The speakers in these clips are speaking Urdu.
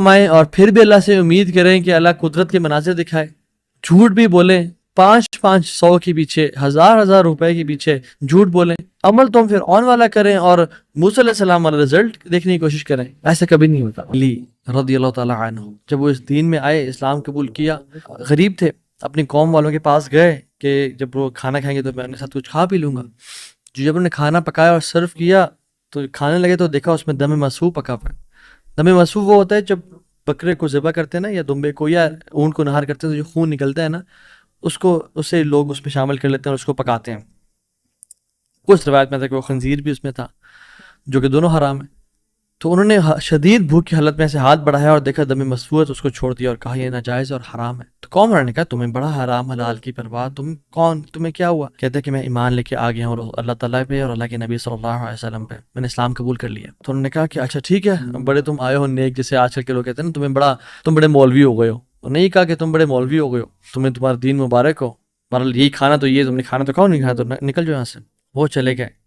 کمائیں اور پھر بھی اللہ سے امید کریں کہ اللہ قدرت کے مناظر دکھائے، جھوٹ بھی بولیں 500 کے پیچھے، 1000 روپے کے پیچھے جھوٹ بولیں، عمل تم پھر آن والا کریں اور موسیٰ علیہ السلام والا رزلٹ دیکھنے کی کوشش کریں. ایسا کبھی نہیں ہوتا. علی رضی اللہ تعالیٰ عنہ جب وہ اس دین میں آئے، اسلام قبول کیا، غریب تھے، اپنی قوم والوں کے پاس گئے کہ جب وہ کھانا کھائیں گے تو میں ان کے ساتھ کچھ کھا پی لوں گا. جب انہوں نے کھانا پکایا اور سرو کیا تو کھانے لگے تو دیکھا اس میں دم مسفوح پکا ہوا ہے. دم مسفوح وہ ہوتا ہے جب بکرے کو ذبح کرتے ہیں نا، یا دمبے کو یا اونٹ کو نہار کرتے ہیں تو جو خون نکلتا ہے نا، اسے لوگ اس میں شامل کر لیتے ہیں اور اس کو پکاتے ہیں. کچھ روایت میں تھا کہ وہ خنزیر بھی اس میں تھا، جو کہ دونوں حرام ہیں. تو انہوں نے شدید بھوک کی حالت میں سے ہاتھ بڑھایا اور دیکھا دم مسفوح تو اس کو چھوڑ دیا اور کہا یہ ناجائز اور حرام ہے. تو قوم والوں نے کہا تمہیں بڑا حرام حلال کی پرواہ، تم کون، تمہیں کیا ہوا؟ کہتے ہیں کہ میں ایمان لے کے آ گیا ہوں اللہ تعالیٰ پہ اور اللہ کے نبی صلی اللہ علیہ وسلم پہ، میں نے اسلام قبول کر لیا. تو انہوں نے کہا کہ اچھا ٹھیک ہے، بڑے تم آئے ہو نیک، جیسے آج کل کے لوگ کہتے ہیں نا تم بڑے مولوی ہو گئے ہو. نہیں کہا کہ تم بڑے مولوی ہو گئے ہو، تمہیں تمہارا دین مبارک ہو، بہرحال یہی کھانا تو یہ تم نے کھانا تو کھاؤ، نہیں کھانا تو نکل جاؤ یہاں سے. وہ چلے گئے،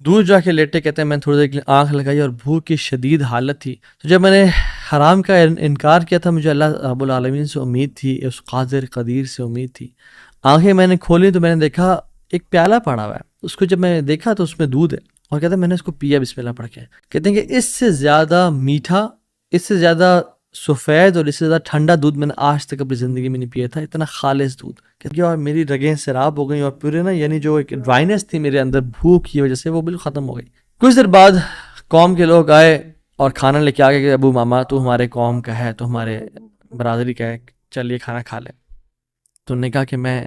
دور جا کے لیٹے. کہتے ہیں میں نے تھوڑی دیر کے لیے آنکھ لگائی اور بھوک کی شدید حالت تھی. تو جب میں نے حرام کا انکار کیا تھا، مجھے اللہ رب العالمین سے امید تھی، اس قادر قدیر سے امید تھی. آنکھیں میں نے کھولی تو میں نے دیکھا ایک پیالہ پڑا ہوا ہے. اس کو جب میں نے دیکھا تو اس میں دودھ ہے، اور کہتے ہیں میں نے اس کو پیا بسم اللہ پڑھ کے. کہتے ہیں کہ اس سے زیادہ میٹھا، اس سے زیادہ سفید اور اس سے زیادہ ٹھنڈا دودھ میں نے آج تک اپنی زندگی میں نہیں پیا تھا. اتنا خالص دودھ. کہتے ہیں اور میری رگیں سیراب ہو گئیں اور پورے نا، یعنی جو ایک ڈرائنس تھی میرے اندر بھوک کی وجہ سے، وہ بالکل ختم ہو گئی. کچھ دیر بعد قوم کے لوگ آئے اور کھانا لے کے آ گئے کہ ابو ماما تو ہمارے قوم کا ہے، تو ہمارے برادری کا ہے، چل یہ کھانا کھا لے. تو انہوں نے کہا کہ میں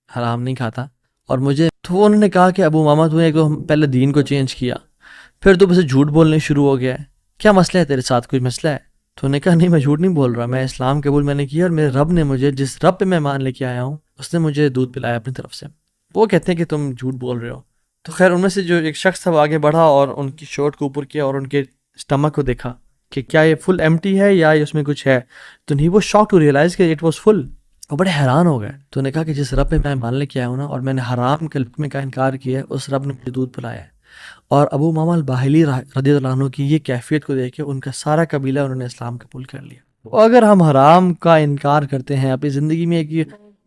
حرام نہیں کھاتا اور مجھے، تو انہوں نے کہا کہ ابو ماما تو نے ایک تو پہلے دین کو چینج کیا، پھر تو بس جھوٹ بولنے شروع ہو گیا ہے، کیا مسئلہ ہے تیرے ساتھ، کوئی مسئلہ ہے؟ تو انہوں نے کہا نہیں میں جھوٹ نہیں بول رہا، میں اسلام قبول میں نے کیا اور میرے رب نے مجھے، جس رب پہ میں مان لے کے آیا ہوں، اس نے مجھے دودھ پلایا اپنی طرف سے. وہ کہتے ہیں کہ تم جھوٹ بول رہے ہو. تو خیر ان میں سے جو ایک شخص تھا وہ آگے بڑھا اور ان کی شرٹ کو اوپر کیا اور ان کے اسٹمک کو دیکھا کہ کیا یہ فل ایمٹی ہے یا اس میں کچھ ہے. تو نہیں، وہ شاک ٹو ریئلائز کہ اٹ واز فل. وہ بڑے حیران ہو گئے. تو نے کہا کہ جس رب پہ میں مان لے کے آیا ہوں نا، اور میں نے حرام کے لقمے کا انکار کیا ہے، اس رب نے مجھے دودھ پلایا ہے. اور ابو ماما الباہلی رضی اللہ عنہ کی یہ کیفیت کو دیکھ کے ان کا سارا قبیلہ انہوں نے اسلام قبول کر لیا. اگر ہم حرام کا انکار کرتے ہیں اپنی زندگی میں،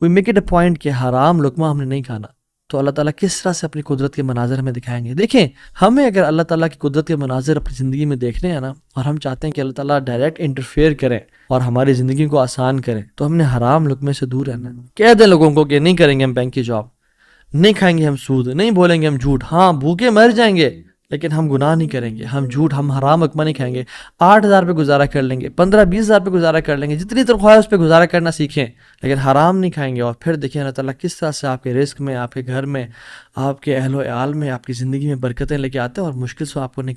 we make it a point کہ حرام لقمہ ہم نے نہیں کھانا، تو اللہ تعالیٰ کس طرح سے اپنی قدرت کے مناظر ہمیں دکھائیں گے. دیکھیں ہمیں اگر اللہ تعالیٰ کی قدرت کے مناظر اپنی زندگی میں دیکھنے ہیں نا، اور ہم چاہتے ہیں کہ اللہ تعالیٰ ڈائریکٹ انٹرفیئر کرے اور ہماری زندگی کو آسان کرے، تو ہم نے حرام لقمے سے دور رہنا ہے. کہہ دیں لوگوں کو کہ نہیں کریں گے ہم بینک کی جاب، نہیں کھائیں گے ہم سود، نہیں بولیں گے ہم جھوٹ، ہاں بھوکے مر جائیں گے لیکن ہم گناہ نہیں کریں گے، ہم جھوٹ، ہم حرام لقمہ نہیں کھائیں گے. 8000 پہ گزارا کر لیں گے، 15-20 ہزار پہ گزارا کر لیں گے، جتنی تنخواہ ہے اس پہ گزارا کرنا سیکھیں، لیکن حرام نہیں کھائیں گے. اور پھر دیکھیں اللہ تعالیٰ کس طرح سے آپ کے رزق میں، آپ کے گھر میں، آپ کے اہل و عیال میں، آپ کی زندگی میں برکتیں لے کے آتے ہیں اور مشکل سے آپ کو نکال